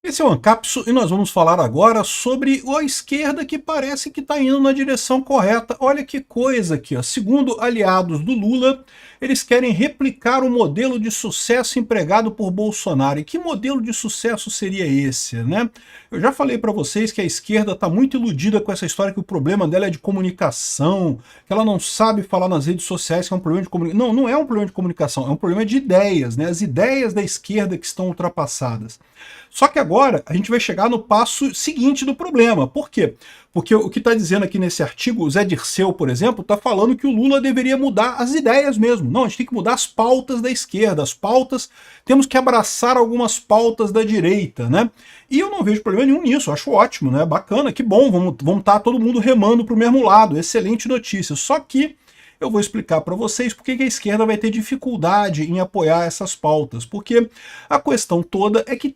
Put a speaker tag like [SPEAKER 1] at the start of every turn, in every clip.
[SPEAKER 1] Esse é o Ancapso e nós vamos falar agora sobre a esquerda que parece que está indo na direção correta. Olha que coisa aqui, ó. Segundo aliados do Lula, eles querem replicar o modelo de sucesso empregado por Bolsonaro. E que modelo de sucesso seria esse, né? Eu já falei para vocês que a esquerda está muito iludida com essa história que o problema dela é de comunicação, que ela não sabe falar nas redes sociais que é um problema de comunicação. Não, não é um problema de comunicação, é um problema de ideias, né? As ideias da esquerda que estão ultrapassadas. Só que agora a gente vai chegar no passo seguinte do problema. Por quê? Porque o que está dizendo aqui nesse artigo, o Zé Dirceu, por exemplo, está falando que o Lula deveria mudar as ideias mesmo. Não, a gente tem que mudar as pautas da esquerda, as pautas, temos que abraçar algumas pautas da direita, né? E eu não vejo problema nenhum nisso, eu acho ótimo, né? Bacana, que bom, vamos estar todo mundo remando para o mesmo lado, excelente notícia. Só que eu vou explicar para vocês por que a esquerda vai ter dificuldade em apoiar essas pautas. Porque a questão toda é que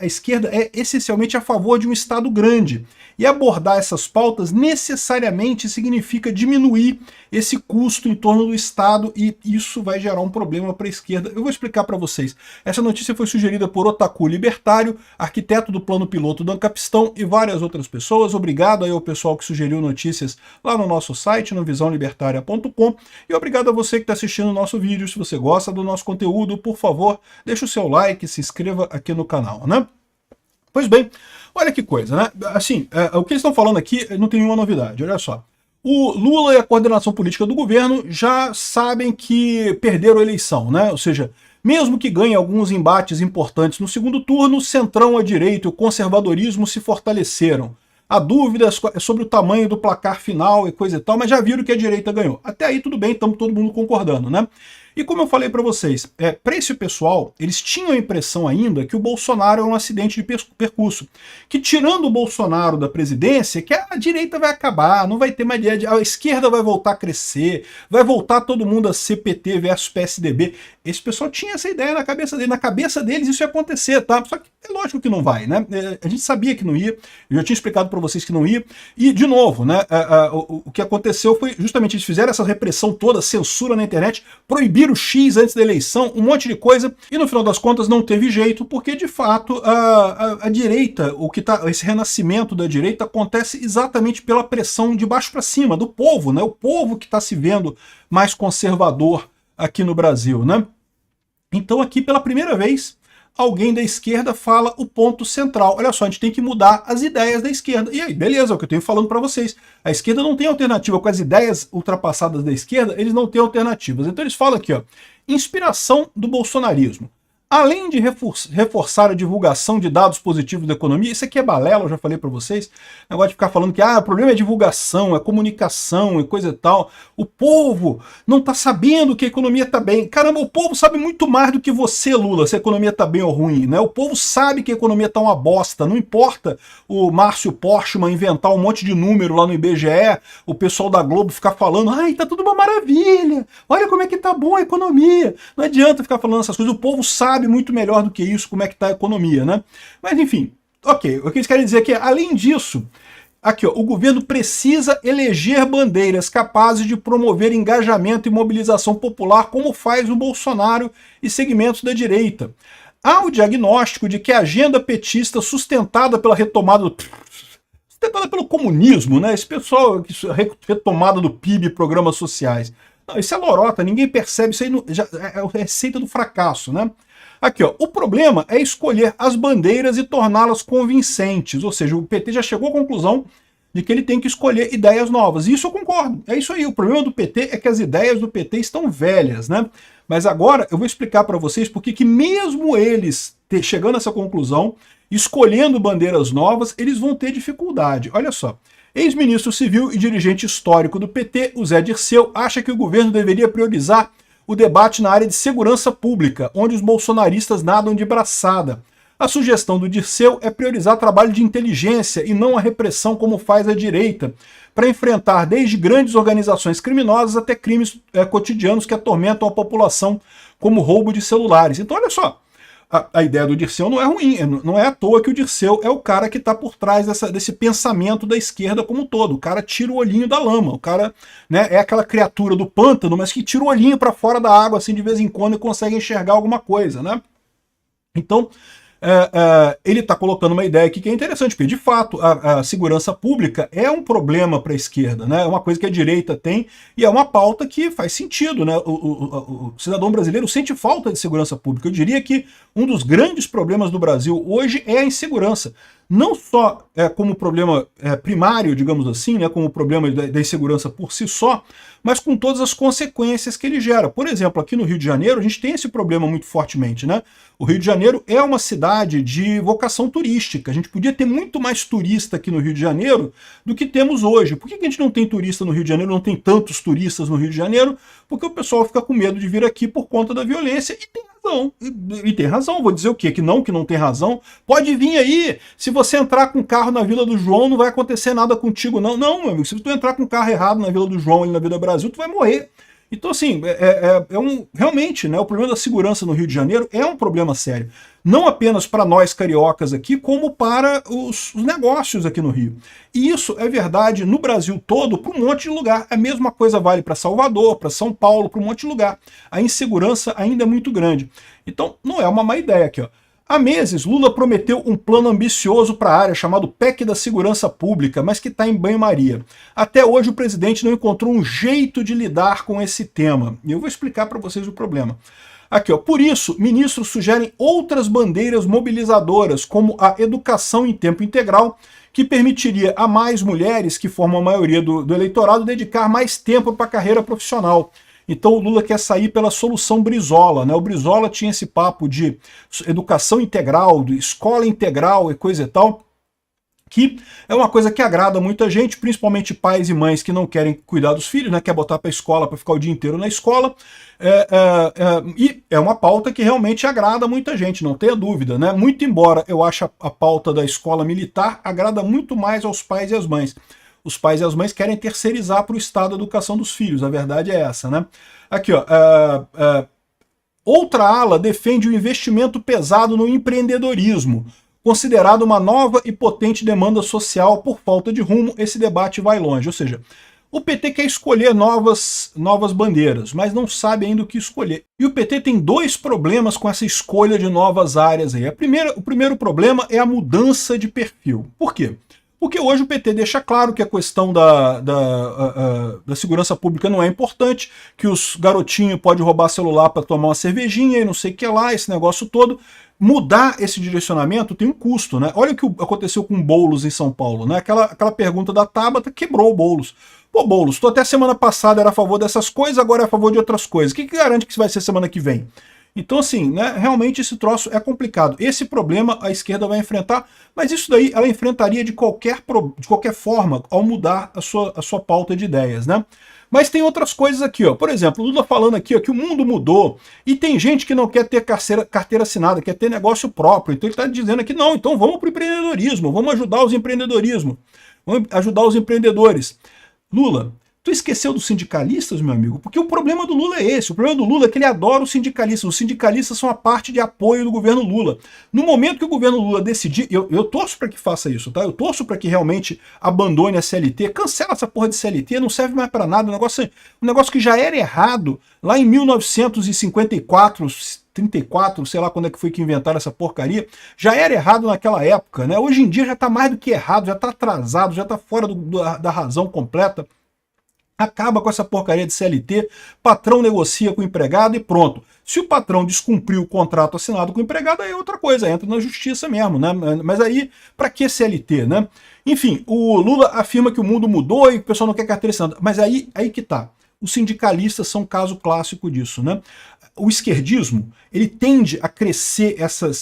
[SPEAKER 1] a esquerda é essencialmente a favor de um Estado grande. E abordar essas pautas necessariamente significa diminuir esse custo em torno do Estado e isso vai gerar um problema para a esquerda. Eu vou explicar para vocês. Essa notícia foi sugerida por Otaku Libertário, arquiteto do plano piloto do Ancapistão e várias outras pessoas. Obrigado aí ao pessoal que sugeriu notícias lá no nosso site, no visãolibertaria.com. E obrigado a você que está assistindo o nosso vídeo. Se você gosta do nosso conteúdo, por favor, deixa o seu like, se inscreva aqui no canal, né? Pois bem, olha que coisa, né? Assim, o que eles estão falando aqui não tem nenhuma novidade, olha só. O Lula e a coordenação política do governo já sabem que perderam a eleição, né? Ou seja, mesmo que ganhe alguns embates importantes no segundo turno, o centrão à direita e o conservadorismo se fortaleceram. Há dúvidas sobre o tamanho do placar final e coisa e tal, mas já viram que a direita ganhou. Até aí tudo bem, estamos todo mundo concordando, né? E como eu falei para vocês, para esse pessoal, eles tinham a impressão ainda que o Bolsonaro é um acidente de percurso. Que tirando o Bolsonaro da presidência, que a direita vai acabar, não vai ter mais ideia, a esquerda vai voltar a crescer, vai voltar todo mundo a ser PT versus PSDB. Esse pessoal tinha essa ideia na cabeça deles. Na cabeça deles isso ia acontecer, tá? Só que é lógico que não vai, né? A gente sabia que não ia, eu já tinha explicado para vocês que não ia. E, de novo, né, o que aconteceu foi justamente eles fizeram essa repressão toda, censura na internet, proibiram o X antes da eleição, um monte de coisa, e no final das contas não teve jeito, porque de fato a direita, esse renascimento da direita acontece exatamente pela pressão de baixo para cima, do povo, né? O povo que está se vendo mais conservador aqui no Brasil, né? Então aqui pela primeira vez alguém da esquerda fala o ponto central. Olha só, a gente tem que mudar as ideias da esquerda. E aí, beleza, é o que eu tenho falando para vocês. A esquerda não tem alternativa. Com as ideias ultrapassadas da esquerda, eles não têm alternativas. Então eles falam aqui, ó, inspiração do bolsonarismo. Além de reforçar a divulgação de dados positivos da economia, isso aqui é balela, eu já falei para vocês, negócio de ficar falando que o problema é divulgação, é comunicação e coisa e tal. O povo não está sabendo que a economia está bem. Caramba, o povo sabe muito mais do que você, Lula, se a economia está bem ou ruim, né? O povo sabe que a economia está uma bosta, não importa o Márcio Porchman inventar um monte de número lá no IBGE, o pessoal da Globo ficar falando, tá tudo uma maravilha, olha como é que tá bom a economia. Não adianta ficar falando essas coisas, o povo sabe muito melhor do que isso como é que está a economia, né? Mas enfim, ok, o que eles querem dizer é que, além disso, aqui, ó, o governo precisa eleger bandeiras capazes de promover engajamento e mobilização popular, como faz o Bolsonaro e segmentos da direita. Há o diagnóstico de que a agenda petista sustentada pela sustentada pelo comunismo, né? Esse pessoal, retomada do PIB, programas sociais. Não, isso é lorota, ninguém percebe, isso aí já é a receita do fracasso, né? Aqui, ó, o problema é escolher as bandeiras e torná-las convincentes, ou seja, o PT já chegou à conclusão de que ele tem que escolher ideias novas, e isso eu concordo, é isso aí, o problema do PT é que as ideias do PT estão velhas, né? Mas agora eu vou explicar para vocês porque que mesmo eles chegando a essa conclusão, escolhendo bandeiras novas, eles vão ter dificuldade. Olha só, ex-ministro civil e dirigente histórico do PT, o Zé Dirceu, acha que o governo deveria priorizar o debate na área de segurança pública, onde os bolsonaristas nadam de braçada. A sugestão do Dirceu é priorizar trabalho de inteligência e não a repressão como faz a direita, para enfrentar desde grandes organizações criminosas até crimes cotidianos que atormentam a população, como roubo de celulares. Então olha só, a ideia do Dirceu não é ruim, não é à toa que o Dirceu é o cara que está por trás desse pensamento da esquerda como um todo. O cara tira o olhinho da lama, o cara, né, é aquela criatura do pântano, mas que tira o olhinho para fora da água assim de vez em quando e consegue enxergar alguma coisa, né? Então, ele está colocando uma ideia aqui que é interessante, porque de fato a segurança pública é um problema para a esquerda, né? É uma coisa que a direita tem e é uma pauta que faz sentido, né? O cidadão brasileiro sente falta de segurança pública. Eu diria que um dos grandes problemas do Brasil hoje é a insegurança. Não só como problema primário, digamos assim, né, como problema da insegurança por si só, mas com todas as consequências que ele gera. Por exemplo, aqui no Rio de Janeiro, a gente tem esse problema muito fortemente, né? O Rio de Janeiro é uma cidade de vocação turística. A gente podia ter muito mais turista aqui no Rio de Janeiro do que temos hoje. Por que a gente não tem turista no Rio de Janeiro, não tem tantos turistas no Rio de Janeiro? Porque o pessoal fica com medo de vir aqui por conta da violência, e tem razão. E tem razão, vou dizer o quê? Que não tem razão. Pode vir aí, se você entrar com o carro na Vila do João, não vai acontecer nada contigo, não. Não, meu amigo, se tu entrar com o carro errado na Vila do João e na Vila Brasil, tu vai morrer. Então, assim, realmente, né, o problema da segurança no Rio de Janeiro é um problema sério. Não apenas para nós cariocas aqui, como para os negócios aqui no Rio. E isso é verdade no Brasil todo, para um monte de lugar. A mesma coisa vale para Salvador, para São Paulo, para um monte de lugar. A insegurança ainda é muito grande. Então, não é uma má ideia aqui, ó. Há meses, Lula prometeu um plano ambicioso para a área chamado PEC da Segurança Pública, mas que está em banho-maria. Até hoje o presidente não encontrou um jeito de lidar com esse tema. E eu vou explicar para vocês o problema. Aqui, ó, por isso, ministros sugerem outras bandeiras mobilizadoras, como a educação em tempo integral, que permitiria a mais mulheres, que formam a maioria do eleitorado, dedicar mais tempo para a carreira profissional. Então o Lula quer sair pela solução Brizola, né? O Brizola tinha esse papo de educação integral, de escola integral e coisa e tal, que é uma coisa que agrada muita gente, principalmente pais e mães que não querem cuidar dos filhos, né? Quer botar para a escola para ficar o dia inteiro na escola, e é uma pauta que realmente agrada muita gente, não tenha dúvida, né? Muito embora eu ache a pauta da escola militar agrada muito mais aos pais e às mães. Os pais e as mães querem terceirizar para o Estado a educação dos filhos, a verdade é essa, né? Aqui, ó, outra ala defende o investimento pesado no empreendedorismo, considerado uma nova e potente demanda social por falta de rumo. Esse debate vai longe, ou seja, o PT quer escolher novas bandeiras, mas não sabe ainda o que escolher. E o PT tem dois problemas com essa escolha de novas áreas aí. O primeiro problema é a mudança de perfil. Por quê? Porque hoje o PT deixa claro que a questão da segurança pública não é importante, que os garotinhos podem roubar celular para tomar uma cervejinha e não sei o que lá, esse negócio todo. Mudar esse direcionamento tem um custo, né? Olha o que aconteceu com o Boulos em São Paulo, né? Aquela pergunta da Tabata quebrou o Boulos. Pô, Boulos, tu até semana passada era a favor dessas coisas, agora é a favor de outras coisas. O que garante que isso vai ser semana que vem? Então, assim, né, realmente esse troço é complicado. Esse problema a esquerda vai enfrentar, mas isso daí ela enfrentaria de qualquer forma ao mudar a sua pauta de ideias, né? Mas tem outras coisas aqui, ó. Por exemplo, o Lula falando aqui, ó, que o mundo mudou e tem gente que não quer ter carteira assinada, quer ter negócio próprio. Então ele está dizendo aqui, não, então vamos para o empreendedorismo, vamos ajudar os empreendedores. Lula, tu esqueceu dos sindicalistas, meu amigo? Porque o problema do Lula é esse. O problema do Lula é que ele adora os sindicalistas. Os sindicalistas são a parte de apoio do governo Lula. No momento que o governo Lula decidir, eu torço para que faça isso, tá? Eu torço para que realmente abandone a CLT, cancela essa porra de CLT, não serve mais para nada. Um negócio que já era errado lá em 1954, 34, sei lá quando é que foi que inventaram essa porcaria, já era errado naquela época, né? Hoje em dia já está mais do que errado, já está atrasado, já está fora da razão completa. Acaba com essa porcaria de CLT, patrão negocia com o empregado e pronto. Se o patrão descumpriu o contrato assinado com o empregado, aí é outra coisa, entra na justiça mesmo, né? Mas aí, para que CLT, né? Enfim, o Lula afirma que o mundo mudou e o pessoal não quer carteira assinada, mas aí que tá. Os sindicalistas são um caso clássico disso, né? O esquerdismo, ele tende a crescer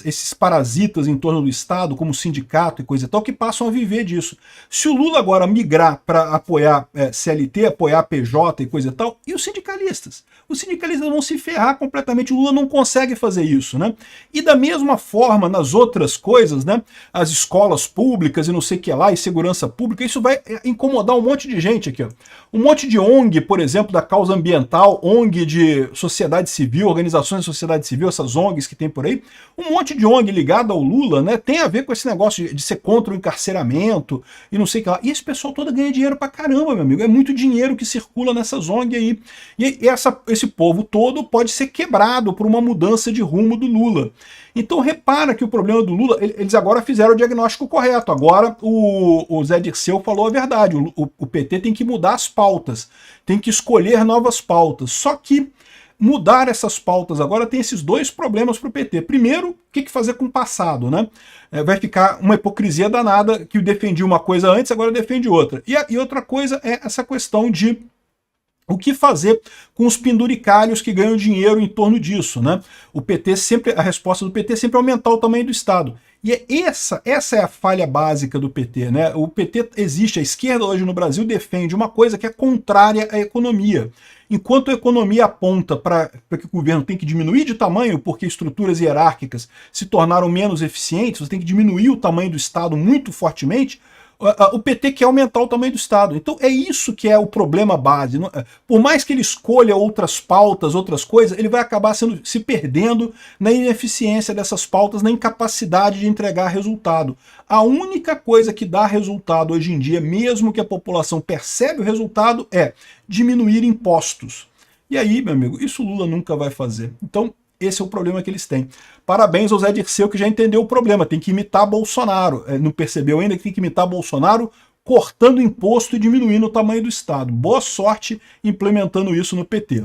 [SPEAKER 1] esses parasitas em torno do Estado, como sindicato e coisa e tal, que passam a viver disso. Se o Lula agora migrar para apoiar CLT, apoiar PJ e coisa e tal, e os sindicalistas? Os sindicalistas vão se ferrar completamente, o Lula não consegue fazer isso, né? E da mesma forma, nas outras coisas, né? As escolas públicas e não sei o que lá, e segurança pública, isso vai incomodar um monte de gente aqui, ó. Um monte de ONG, por exemplo, da causa ambiental, ONG de sociedade civil, civil, organizações da sociedade civil, essas ONGs que tem por aí, um monte de ONG ligada ao Lula, né, tem a ver com esse negócio de ser contra o encarceramento e não sei o que lá. E esse pessoal todo ganha dinheiro pra caramba, meu amigo. É muito dinheiro que circula nessas ONGs aí. E esse povo todo pode ser quebrado por uma mudança de rumo do Lula. Então repara que o problema do Lula, eles agora fizeram o diagnóstico correto. Agora o Zé Dirceu falou a verdade. O PT tem que mudar as pautas, tem que escolher novas pautas. Só que mudar essas pautas agora tem esses dois problemas para o PT. Primeiro, o que fazer com o passado, né? Vai ficar uma hipocrisia danada, que defendia uma coisa antes, agora defende outra. E outra coisa é essa questão de o que fazer com os penduricalhos que ganham dinheiro em torno disso, né? A resposta do PT é sempre aumentar o tamanho do Estado. E essa é a falha básica do PT, né? O PT existe, a esquerda hoje no Brasil defende uma coisa que é contrária à economia. Enquanto a economia aponta para que o governo tem que diminuir de tamanho porque estruturas hierárquicas se tornaram menos eficientes, você tem que diminuir o tamanho do Estado muito fortemente, o PT quer aumentar o tamanho do Estado. Então é isso que é o problema base. Por mais que ele escolha outras pautas, outras coisas, ele vai acabar se perdendo na ineficiência dessas pautas, na incapacidade de entregar resultado. A única coisa que dá resultado hoje em dia, mesmo que a população percebe o resultado, é diminuir impostos. E aí, meu amigo, isso o Lula nunca vai fazer. Então, esse é o problema que eles têm. Parabéns ao Zé Dirceu, que já entendeu o problema. Tem que imitar Bolsonaro. Não percebeu ainda que tem que imitar Bolsonaro cortando imposto e diminuindo o tamanho do Estado. Boa sorte implementando isso no PT.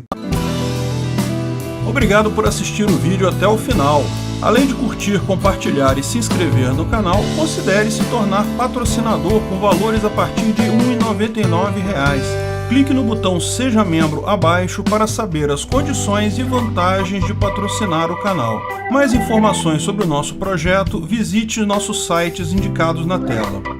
[SPEAKER 1] Obrigado por assistir o vídeo até o final. Além de curtir, compartilhar e se inscrever no canal, considere se tornar patrocinador com valores a partir de R$ 1,99. Clique no botão Seja Membro abaixo para saber as condições e vantagens de patrocinar o canal. Mais informações sobre o nosso projeto, visite nossos sites indicados na tela.